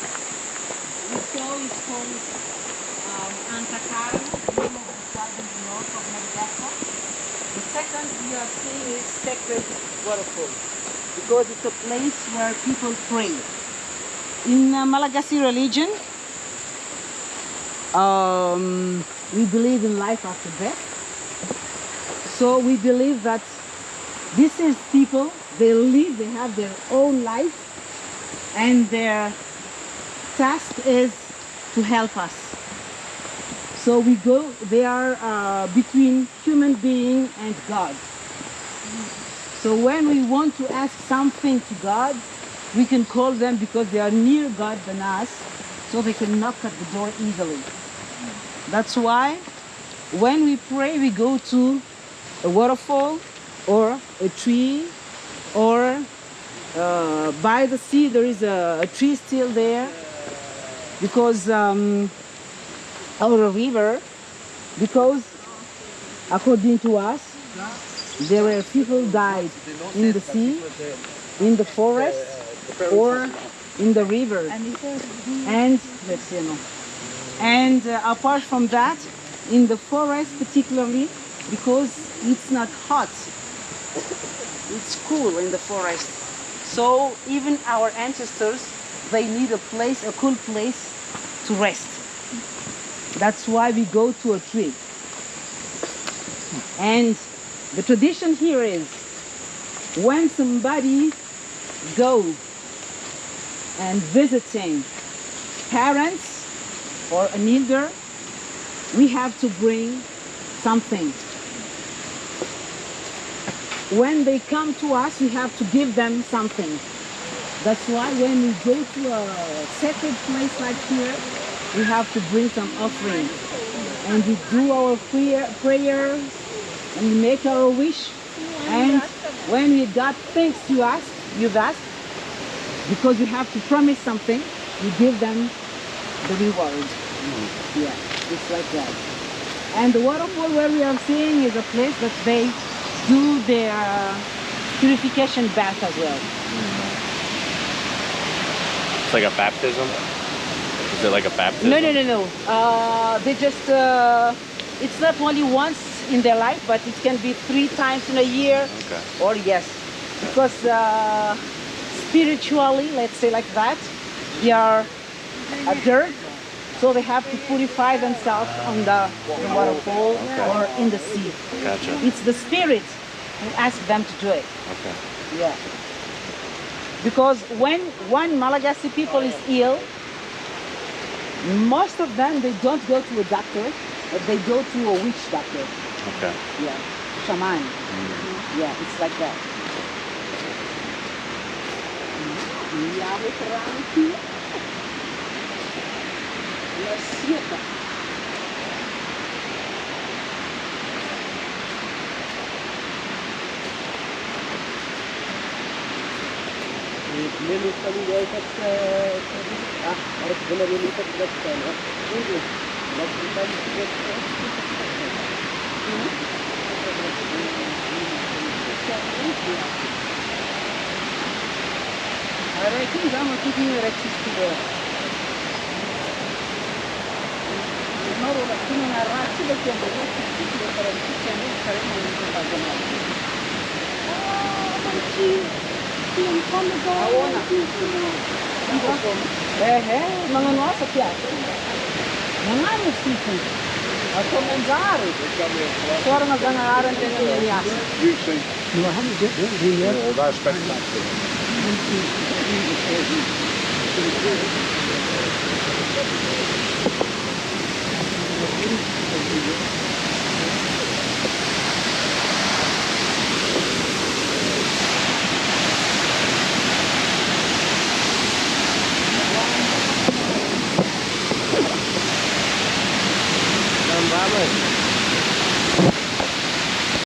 This soil is called Antisiranana, name of the tribe in the north of Madagascar. The second we are seeing is sacred waterfall, because it's a place where people pray. In Malagasy religion, we believe in life after death. So we believe that this is people, they live, they have their own life, and their task is to help us. So we go, they are between human being and God. So when we want to ask something to God, we can call them because they are near God than us, so they can knock at the door easily. That's why when we pray, we go to a waterfall or a tree, or by the sea there is a tree still there, because or a river, because according to us there were people died in the sea, in the forest, or in the river. And let's see, no. And apart from that, in the forest particularly, because it's not hot, it's cool in the forest. So even our ancestors, they need a place, a cool place to rest. That's why we go to a tree. And the tradition here is, when somebody go and visiting parents or an elder, we have to bring something. When they come to us, we have to give them something. That's why when we go to a sacred place like here, we have to bring some offering. And we do our prayers, and we make our wish. And when we got things to ask, you've asked, because we have to promise something, we give them the reward. Yeah, it's like that. And the waterfall where we are seeing is a place that they do their purification bath as well. It's like a baptism? Is it like a baptism? No. They just, it's not only once in their life, but it can be 3 times in a year. Okay. Or yes, because spiritually, let's say like that, they are a dirt, so they have to purify themselves on the waterfall or in the sea. Gotcha. It's the spirit who asks them to do it. Okay. Yeah. Because when one Malagasy people is ill, most of them, they don't go to a doctor, but they go to a witch doctor. Okay. Yeah, shaman. Yeah, it's like that. Mga nossa piada. Mga musikan. Atau menjari. Suara magangaran dengan nias. Dua hari dia. Daar is spektakel.